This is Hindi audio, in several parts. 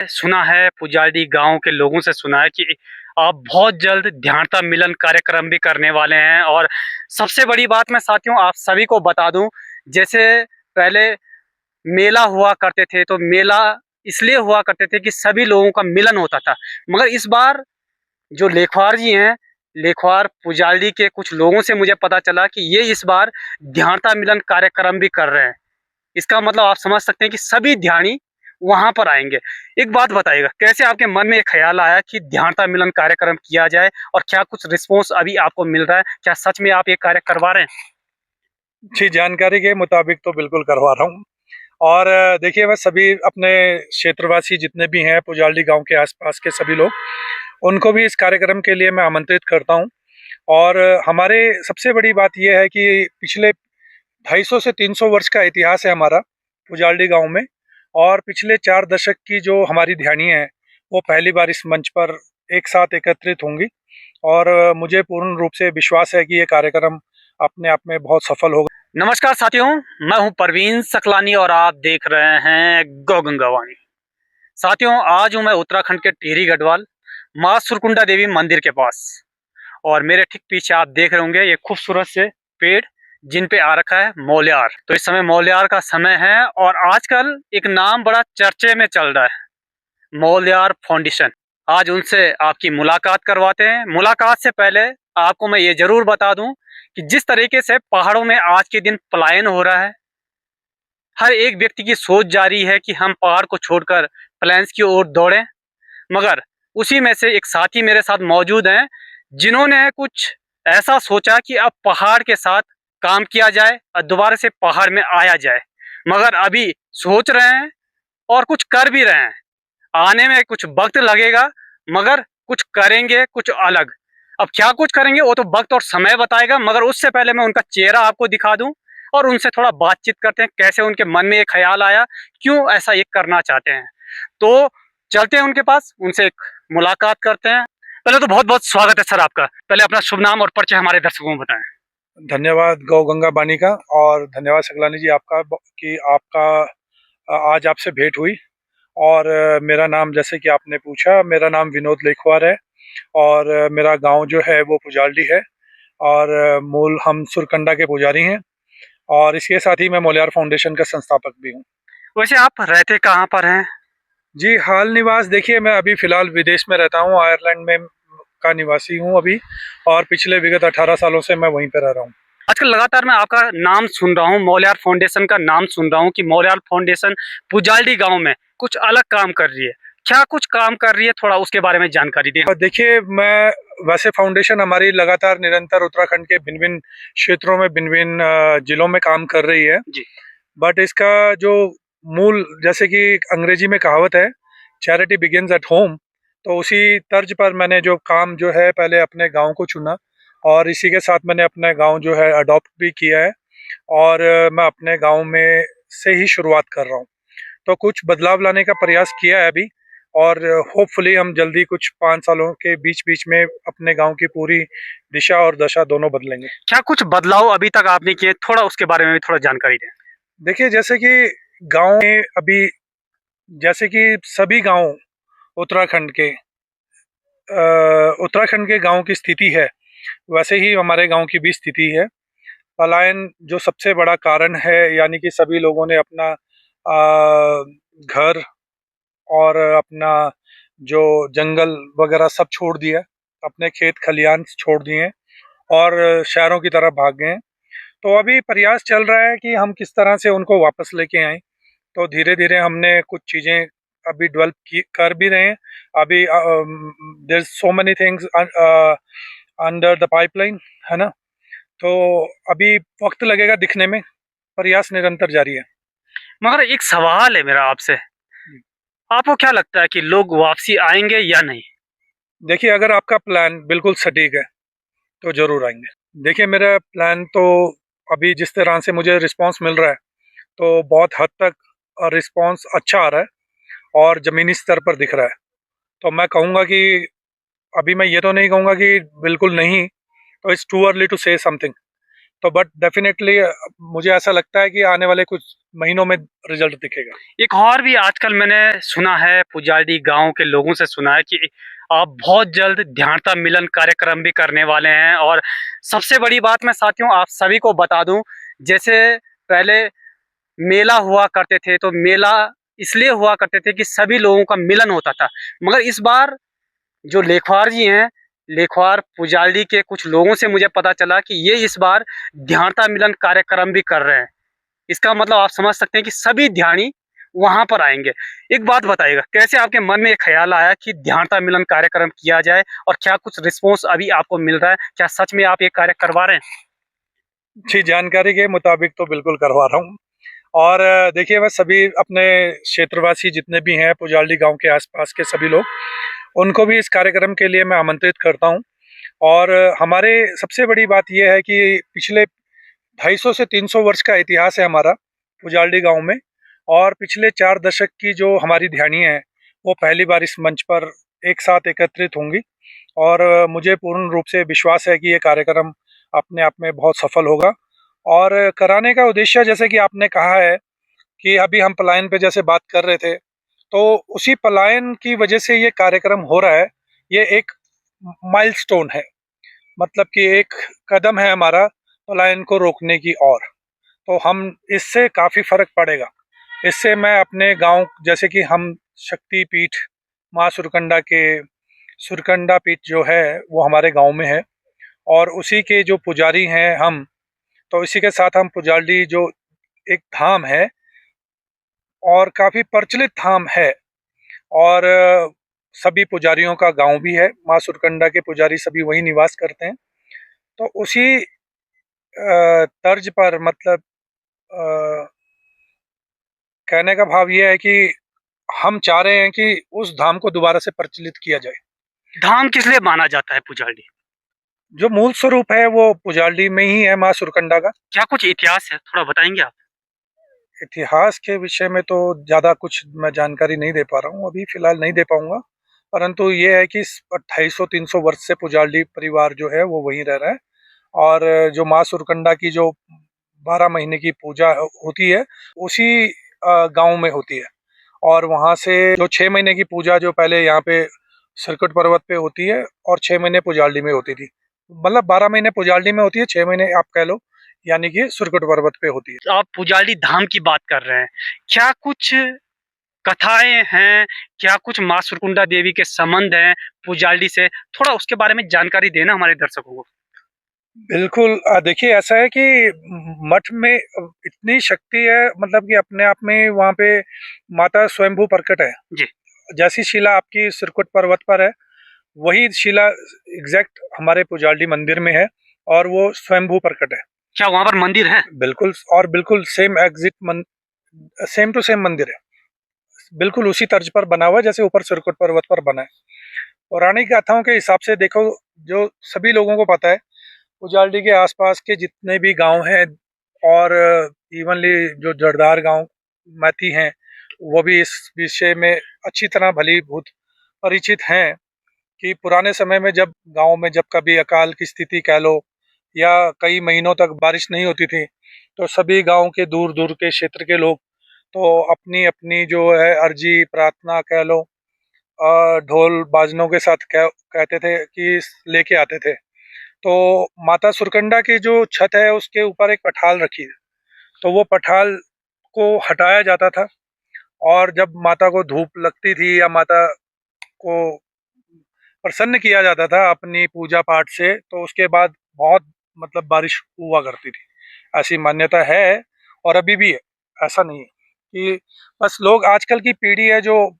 सुना है पुजारी गांव के लोगों से सुना है कि आप बहुत जल्द ध्यानता मिलन कार्यक्रम भी करने वाले हैं। और सबसे बड़ी बात मैं साथियों आप सभी को बता दूं, जैसे पहले मेला हुआ करते थे तो मेला इसलिए हुआ करते थे कि सभी लोगों का मिलन होता था। मगर इस बार जो लेखवार जी हैं, लेखवार पुजारी के कुछ लोगों से मुझे पता चला कि ये इस बार ध्यानता मिलन कार्यक्रम भी कर रहे हैं। इसका मतलब आप समझ सकते हैं कि सभी ध्यानी वहां पर आएंगे। एक बात बताइएगा, कैसे आपके मन में एक ख्याल आया कि ध्यानता मिलन कार्यक्रम किया जाए, और क्या कुछ रिस्पॉन्स अभी आपको मिल रहा है? क्या सच में आप ये कार्य करवा रहे हैं? जी, जानकारी के मुताबिक तो बिल्कुल करवा रहा हूँ। और देखिए, मैं सभी अपने क्षेत्रवासी जितने भी हैं पुजाली गांव के आसपास के सभी लोग, उनको भी इस कार्यक्रम के लिए मैं आमंत्रित करता हूँ। और हमारे सबसे बड़ी बात यह है कि पिछले 250 से 300 वर्ष का इतिहास है हमारा पुजाली गांव में। और पिछले 4 दशक की जो हमारी ध्यानियाँ हैं, वो पहली बार इस मंच पर एक साथ एकत्रित होंगी। और मुझे पूर्ण रूप से विश्वास है कि ये कार्यक्रम अपने आप में बहुत सफल होगा। नमस्कार साथियों, मैं हूं परवीन सकलानी और आप देख रहे हैं गौ गंगा वाणी। साथियों, आज हूं मैं उत्तराखंड के टिहरी गढ़वाल माँ सुरकुंडा देवी मंदिर के पास। और मेरे ठीक पीछे आप देख रहे होंगे ये खूबसूरत से पेड़, जिन पे आ रखा है मौल्यार। तो इस समय मौल्यार का समय है और आजकल एक नाम बड़ा चर्चे में चल रहा है, मौल्यार फाउंडेशन। आज उनसे आपकी मुलाकात करवाते हैं। मुलाकात से पहले आपको मैं ये जरूर बता दूं कि जिस तरीके से पहाड़ों में आज के दिन पलायन हो रहा है, हर एक व्यक्ति की सोच जारी है कि हम पहाड़ को छोड़कर प्लेन्स की ओर दौड़ें। मगर उसी में से एक साथी मेरे साथ मौजूद हैं, जिन्होंने कुछ ऐसा सोचा कि अब पहाड़ के साथ काम किया जाए और दोबारा से पहाड़ में आया जाए। मगर अभी सोच रहे हैं और कुछ कर भी रहे हैं। आने में कुछ वक्त लगेगा, मगर कुछ करेंगे कुछ अलग। अब क्या कुछ करेंगे वो तो वक्त और समय बताएगा, मगर उससे पहले मैं उनका चेहरा आपको दिखा दूं और उनसे थोड़ा बातचीत करते हैं, कैसे उनके मन में ये ख्याल आया, क्यों ऐसा ये करना चाहते हैं। तो चलते हैं उनके पास, उनसे एक मुलाकात करते हैं। पहले तो बहुत बहुत स्वागत है सर आपका। पहले अपना शुभ नाम और परिचय हमारे दर्शकों को बताएं। धन्यवाद गौ गंगा बानी का, और धन्यवाद सकलानी जी आपका कि आपका आज आपसे भेंट हुई। और मेरा नाम, जैसे कि आपने पूछा, मेरा नाम विनोद लेखवार है। और मेरा गांव जो है वो पुजालडी है। और मूल हम सुरकंडा के पुजारी हैं। और इसके साथ ही मैं मोलियार फाउंडेशन का संस्थापक भी हूँ। वैसे आप रहते कहाँ पर हैं? जी, हाल निवास देखिए, मैं अभी फ़िलहाल विदेश में रहता हूँ, आयरलैंड में का निवासी हूँ अभी। और पिछले विगत 18 सालों से मैं वहीं पे रह रहा हूँ। आजकल लगातार मैं आपका नाम सुन रहा हूँ, मौल्यार फाउंडेशन का नाम सुन रहा हूँ कि मौल्यार फाउंडेशन पुजालडी गांव में कुछ अलग काम कर रही है। क्या कुछ काम कर रही है, थोड़ा उसके बारे में जानकारी दें। देखिए, मैं वैसे फाउंडेशन हमारी लगातार निरंतर उत्तराखंड के भिन्न-भिन्न क्षेत्रों में, भिन्न-भिन्न जिलों में काम कर रही है। जी। बट इसका जो मूल, जैसे कि अंग्रेजी में कहावत है, चैरिटी बिगिंस एट होम। तो उसी तर्ज पर मैंने जो काम जो है, पहले अपने गांव को चुना और इसी के साथ मैंने अपना गांव जो है अडॉप्ट भी किया है। और मैं अपने गांव में से ही शुरुआत कर रहा हूं। तो कुछ बदलाव लाने का प्रयास किया है अभी। और होपफुली हम जल्दी कुछ 5 सालों के बीच बीच में अपने गांव की पूरी दिशा और दशा दोनों बदलेंगे। क्या कुछ बदलाव अभी तक आपने किए, थोड़ा उसके बारे में भी थोड़ा जानकारी दें। देखिए, जैसे कि गांव में अभी, जैसे कि सभी गांव उत्तराखंड के उत्तराखंड के गांव की स्थिति है, वैसे ही हमारे गांव की भी स्थिति है। पलायन जो सबसे बड़ा कारण है, यानी कि सभी लोगों ने अपना घर और अपना जो जंगल वगैरह सब छोड़ दिया, अपने खेत खलियान छोड़ दिए और शहरों की तरफ भाग गए हैं। तो अभी प्रयास चल रहा है कि हम किस तरह से उनको वापस लेके आएं। तो धीरे धीरे हमने कुछ चीज़ें अभी डेवलप की कर भी रहे हैं। अभी there so many things under the pipeline, है ना। तो अभी वक्त लगेगा दिखने में, प्रयास निरंतर जारी है। मगर एक सवाल है मेरा आपसे, आपको क्या लगता है कि लोग वापसी आएंगे या नहीं? देखिए, अगर आपका प्लान बिल्कुल सटीक है तो ज़रूर आएंगे। देखिए, मेरा प्लान तो अभी जिस तरह से मुझे रिस्पांस मिल रहा है, तो बहुत हद तक रिस्पांस अच्छा आ रहा है और ज़मीनी स्तर पर दिख रहा है। तो मैं कहूँगा कि अभी मैं ये तो नहीं कहूँगा कि बिल्कुल नहीं। तो it's too early to say something, तो बट डेफिनेटली मुझे ऐसा लगता है कि आने वाले कुछ महीनों में रिजल्ट दिखेगा। एक और भी आजकल मैंने सुना है, पुजाली गांव के लोगों से सुना है कि आप बहुत जल्द ध्यानता मिलन कार्यक्रम भी करने वाले हैं। और सबसे बड़ी बात मैं साथियों आप सभी को बता दूं, जैसे पहले मेला हुआ करते थे तो मेला इसलिए हुआ करते थे कि सभी लोगों का मिलन होता था, मगर इस बार जो लेखवार जी हैं, लेखवार पुजाली के कुछ लोगों से मुझे पता चला कि ये इस बार ध्यानता मिलन कार्यक्रम भी कर रहे हैं। इसका मतलब आप समझ सकते हैं कि सभी ध्यानी वहां पर आएंगे। एक बात बताइएगा, कैसे आपके मन में एक ख्याल आया कि ध्यानता मिलन कार्यक्रम किया जाए, और क्या कुछ रिस्पॉन्स अभी आपको मिल रहा है? क्या सच में आप ये कार्य करवा रहे हैं? जी, जानकारी के मुताबिक तो बिल्कुल करवा रहा हूँ। और देखिए मैं सभी अपने क्षेत्रवासी जितने भी हैं पुजाली गांव के आसपास के सभी लोग, उनको भी इस कार्यक्रम के लिए मैं आमंत्रित करता हूँ। और हमारे सबसे बड़ी बात यह है कि पिछले 250 से 300 वर्ष का इतिहास है हमारा पुजाली गांव में। और पिछले 4 दशक की जो हमारी ध्यानियाँ हैं वो पहली बार इस मंच पर एक साथ एकत्रित होंगी। और मुझे पूर्ण रूप से विश्वास है कि ये कार्यक्रम अपने आप में बहुत सफल होगा। और कराने का उद्देश्य जैसे कि आपने कहा है कि अभी हम पलायन पे जैसे बात कर रहे थे, तो उसी पलायन की वजह से ये कार्यक्रम हो रहा है। ये एक माइलस्टोन है, मतलब कि एक कदम है हमारा पलायन को रोकने की ओर। तो हम इससे काफ़ी फर्क पड़ेगा। इससे मैं अपने गांव जैसे कि हम शक्ति पीठ माँ सुरकंडा पीठ जो है वो हमारे गांव में है। और उसी के जो पुजारी हैं हम, तो इसी के साथ हम पुजाली जो एक धाम है और काफ़ी प्रचलित धाम है। और सभी पुजारियों का गांव भी है, माँ सुरकंडा के पुजारी सभी वहीं निवास करते हैं। तो उसी तर्ज पर मतलब अ, कहने का भाव ये है कि हम चाह रहे हैं कि उस धाम को दोबारा से प्रचलित किया जाए। धाम किस लिए माना जाता है पुजाली? जो मूल स्वरूप है वो पुजाली में ही है, माँ सुरकंडा का। क्या कुछ इतिहास है, थोड़ा बताएंगे आप? इतिहास के विषय में तो ज़्यादा कुछ मैं जानकारी नहीं दे पा रहा हूँ, अभी फ़िलहाल नहीं दे पाऊँगा। परंतु ये है कि 250-300 वर्ष से पुजाली परिवार जो है वो वहीं रह रहा है। और जो माँ सुरकंडा की जो 12 महीने की पूजा होती है, उसी गाँव में होती है। और वहाँ से जो 6 महीने की पूजा जो पहले यहाँ पे सिरकुट पर्वत पे होती है और 6 महीने पुजाली में होती थी। मतलब 12 महीने पुजाली में होती है, 6 महीने आप कह लो यानी कि सिरकुट पर्वत पे होती है। आप पुजाली धाम की बात कर रहे हैं, क्या कुछ कथाएं हैं, क्या कुछ माँ सुरकुंडा देवी के संबंध हैं पुजाली से? थोड़ा उसके बारे में जानकारी देना हमारे दर्शकों को। बिल्कुल देखिए ऐसा है कि मठ में इतनी शक्ति है, मतलब कि अपने आप में वहाँ पे माता स्वयंभू प्रकट है। जी। जैसी शिला आपकी सिरकुट पर्वत पर है, वही शिला एग्जैक्ट हमारे पुजाली मंदिर में है और वो स्वयंभू प्रकट है। क्या वहां पर मंदिर है? बिल्कुल, और बिल्कुल सेम टू सेम मंदिर है। बिल्कुल उसी तर्ज पर बना हुआ है जैसे ऊपर सिरकुट पर्वत पर बना है। पौराणिक गाथाओं के हिसाब से देखो, जो सभी लोगों को पता है, पुजालडी के आसपास के जितने भी गांव हैं और इवनली जो जड़दार गांव मैती हैं, वो भी इस विषय में अच्छी तरह भली भूत परिचित हैं कि पुराने समय में जब गांव में जब कभी अकाल की स्थिति कह लो या कई महीनों तक बारिश नहीं होती थी, तो सभी गांव के दूर दूर के क्षेत्र के लोग तो अपनी अपनी जो है अर्जी प्रार्थना कह लो ढोल बाजनों के साथ कहते थे कि लेके आते थे। तो माता सुरकंडा की जो छत है उसके ऊपर एक पठाल रखी है, तो वो पठाल को हटाया जाता था। और जब माता को धूप लगती थी या माता को प्रसन्न किया जाता था अपनी पूजा पाठ से, तो उसके बाद बहुत मतलब बारिश हुआ करती थी, ऐसी मान्यता है। और अभी भी है, ऐसा नहीं है कि बस लोग आजकल की पीढ़ी है जो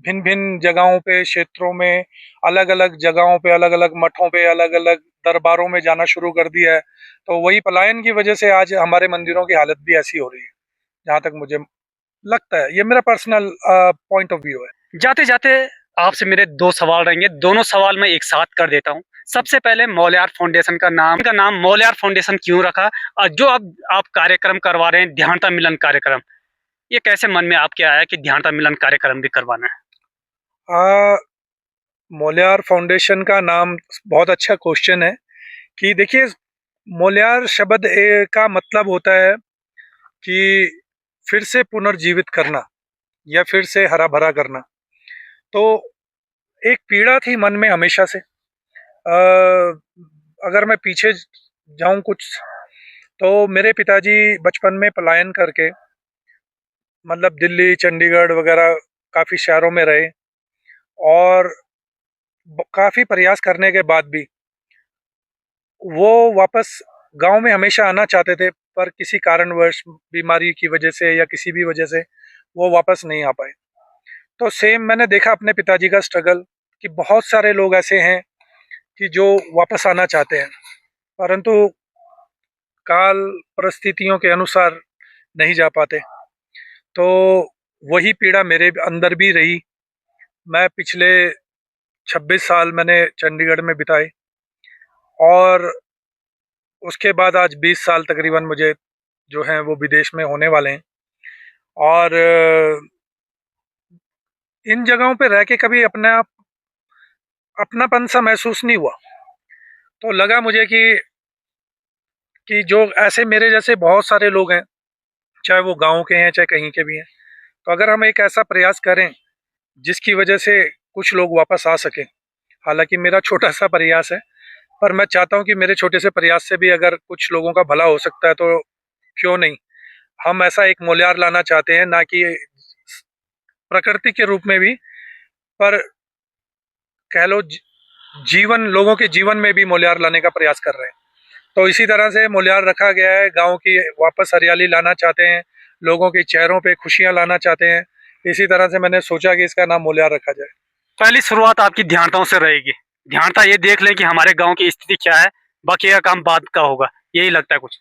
भिन्न भिन्न जगहों पे क्षेत्रों में अलग अलग जगहों पे अलग अलग मठों पे अलग अलग दरबारों में जाना शुरू कर दिया है। तो वही पलायन की वजह से आज हमारे मंदिरों की हालत भी ऐसी हो रही है, जहाँ तक मुझे लगता है। ये मेरा पर्सनल पॉइंट ऑफ व्यू है। जाते जाते आपसे मेरे दो सवाल रहेंगे, दोनों सवाल मैं एक साथ कर देता हूँ। सबसे पहले मौलियार फाउंडेशन का नाम मौलियार फाउंडेशन क्यों रखा? और जो अब आप कार्यक्रम करवा रहे हैं ध्यानता मिलन कार्यक्रम, ये कैसे मन में आपके आया कि ध्यानता मिलन कार्यक्रम भी करवाना है? आ, मोलियार फाउंडेशन का नाम बहुत अच्छा क्वेश्चन है कि देखिए मोल्यार शब्द का मतलब होता है कि फिर से पुनर्जीवित करना या फिर से हरा भरा करना। तो एक पीड़ा थी मन में हमेशा से। अगर मैं पीछे जाऊं कुछ, तो मेरे पिताजी बचपन में पलायन करके मतलब दिल्ली, चंडीगढ़ वगैरह काफ़ी शहरों में रहे, और काफ़ी प्रयास करने के बाद भी वो वापस गांव में हमेशा आना चाहते थे, पर किसी कारणवश, बीमारी की वजह से या किसी भी वजह से वो वापस नहीं आ पाए। तो सेम मैंने देखा अपने पिताजी का स्ट्रगल, कि बहुत सारे लोग ऐसे हैं कि जो वापस आना चाहते हैं, परंतु काल परिस्थितियों के अनुसार नहीं जा पाते। तो वही पीड़ा मेरे अंदर भी रही। मैं पिछले 26 साल मैंने चंडीगढ़ में बिताए, और उसके बाद आज 20 साल तकरीबन मुझे जो हैं वो विदेश में होने वाले हैं। और इन जगहों पे रह के कभी अपनापन सा महसूस नहीं हुआ। तो लगा मुझे कि जो ऐसे मेरे जैसे बहुत सारे लोग हैं, चाहे वो गाँव के हैं चाहे कहीं के भी हैं, तो अगर हम एक ऐसा प्रयास करें जिसकी वजह से कुछ लोग वापस आ सकें। हालांकि मेरा छोटा सा प्रयास है, पर मैं चाहता हूं कि मेरे छोटे से प्रयास से भी अगर कुछ लोगों का भला हो सकता है, तो क्यों नहीं। हम ऐसा एक मोल्यार लाना चाहते हैं, ना कि प्रकृति के रूप में भी, पर कह लो जीवन, लोगों के जीवन में भी मोल्यार लाने का प्रयास कर रहे हैं। तो इसी तरह से मोल्यार रखा गया है। गांव की वापस हरियाली लाना चाहते हैं, लोगों के चेहरों पे खुशियां लाना चाहते हैं। इसी तरह से मैंने सोचा कि इसका नाम मोल्यार रखा जाए। पहली शुरुआत आपकी ध्यानताओं से रहेगी। ध्यानता ये देख लें कि हमारे गांव की स्थिति क्या है, बाकी का काम बाद का होगा, यही लगता है कुछ।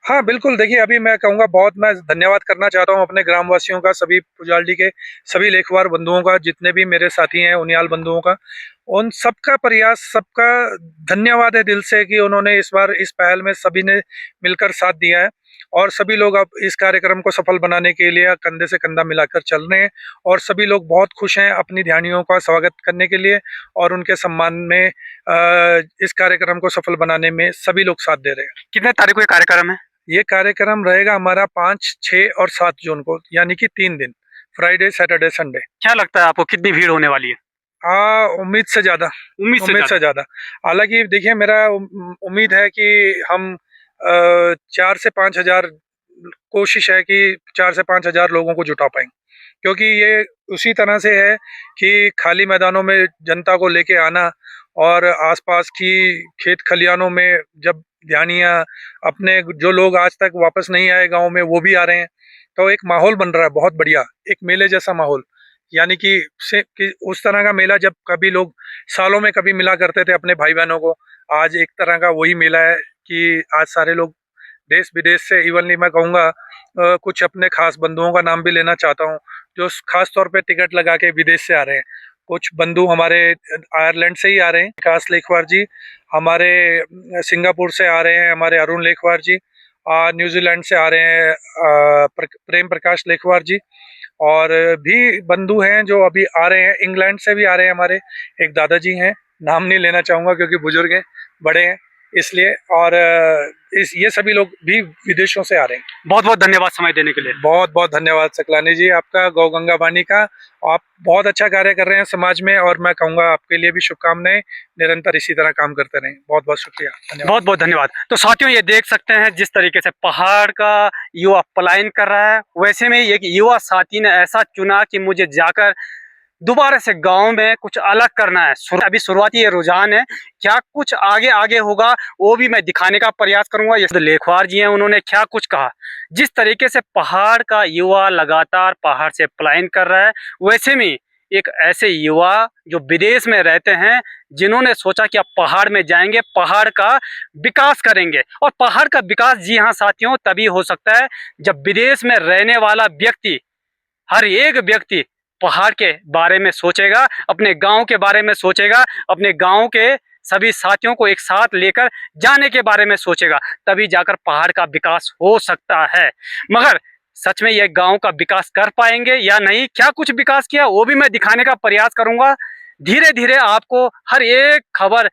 हाँ, बिल्कुल। देखिए, अभी मैं कहूँगा, बहुत मैं धन्यवाद करना चाहता हूँ अपने ग्रामवासियों का, सभी पुजाल्डी के सभी लेखवार बंधुओं का, जितने भी मेरे साथी हैं उनियाल बंधुओं का। उन सबका प्रयास, सबका धन्यवाद है दिल से कि उन्होंने इस बार इस पहल में सभी ने मिलकर साथ दिया है, और सभी लोग अब इस कार्यक्रम को सफल बनाने के लिए कंधे से कंधा मिलाकर चल रहे हैं, और सभी लोग बहुत खुश हैं अपनी ध्यानियों का स्वागत करने के लिए, और उनके सम्मान में इस कार्यक्रम को सफल बनाने में सभी लोग साथ दे रहे हैं। कितने तारीख को ये कार्यक्रम है? ये कार्यक्रम रहेगा हमारा 5, 6 और 7 जून को, यानी कि 3 दिन, फ्राइडे, सैटरडे, संडे। क्या लगता है आपको कितनी भीड़ होने वाली है? उम्मीद से ज़्यादा, उम्मीद से उम्मीद से ज्यादा। ज़्यादा। हालाँकि देखिए, मेरा उम्मीद है कि हम 4 से 5 हज़ार, कोशिश है कि 4 से 5 हज़ार लोगों को जुटा पाएँ। क्योंकि ये उसी तरह से है कि खाली मैदानों में जनता को लेके आना, और आसपास की खेत खलिहानों में जब ध्यानियाँ, अपने जो लोग आज तक वापस नहीं आए गाँव में, वो भी आ रहे हैं। तो एक माहौल बन रहा है बहुत बढ़िया, एक मेले जैसा माहौल। यानी कि उस तरह का मेला जब कभी लोग सालों में कभी मिला करते थे अपने भाई-बहनों को, आज एक तरह का वही मेला है कि आज सारे लोग देश विदेश से, इवनली मैं कहूँगा कुछ अपने खास बंधुओं का नाम भी लेना चाहता हूँ, जो खास तौर पे टिकट लगा के विदेश से आ रहे हैं। कुछ बंधु हमारे आयरलैंड से ही आ रहे हैं, विकास लेखवार जी। हमारे सिंगापुर से आ रहे हैं हमारे अरुण लेखवार जी। न्यूजीलैंड से आ रहे हैं प्रेम प्रकाश लेखवार जी। और भी बंधु हैं जो अभी आ रहे हैं, इंग्लैंड से भी आ रहे हैं हमारे एक दादाजी हैं, नाम नहीं लेना चाहूँगा क्योंकि बुजुर्ग हैं, बड़े हैं इसलिए। और ये सभी लोग भी विदेशों से आ रहे हैं। बहुत बहुत धन्यवाद समय देने के लिए। बहुत बहुत धन्यवाद सकलानी जी आपका, गौ गंगा वाणी का। आप बहुत अच्छा कार्य कर रहे हैं समाज में, और मैं कहूँगा आपके लिए भी शुभकामनाएं, निरंतर इसी तरह काम करते रहें। बहुत बहुत शुक्रिया, धन्यवाद। बहुत बहुत धन्यवाद। तो साथियों, ये देख सकते हैं जिस तरीके से पहाड़ का युवा पलायन कर रहा है, वैसे में एक युवा साथी ने ऐसा चुना कि मुझे जाकर दोबारा से गांव में कुछ अलग करना है। अभी शुरुआती ये रुझान है, क्या कुछ आगे आगे होगा वो भी मैं दिखाने का प्रयास करूंगा। जैसे लेखवार जी हैं, उन्होंने क्या कुछ कहा, जिस तरीके से पहाड़ का युवा लगातार पहाड़ से पलायन कर रहा है, वैसे में एक ऐसे युवा जो विदेश में रहते हैं, जिन्होंने सोचा कि अब पहाड़ में जाएंगे, पहाड़ का विकास करेंगे। और पहाड़ का विकास, जी हाँ साथियों, तभी हो सकता है जब विदेश में रहने वाला व्यक्ति, हर एक व्यक्ति पहाड़ के बारे में सोचेगा, अपने गांव के बारे में सोचेगा, अपने गांव के सभी साथियों को एक साथ लेकर जाने के बारे में सोचेगा, तभी जाकर पहाड़ का विकास हो सकता है। मगर सच में ये गांव का विकास कर पाएंगे या नहीं, क्या कुछ विकास किया वो भी मैं दिखाने का प्रयास करूंगा। धीरे धीरे आपको हर एक खबर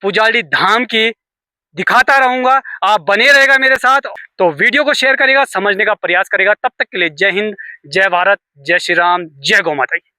पुजाली धाम की दिखाता रहूंगा। आप बने रहेगा मेरे साथ, तो वीडियो को शेयर करेगा, समझने का प्रयास करेगा। तब तक के लिए जय हिंद, जय भारत, जय श्री राम, जय गौ माता की।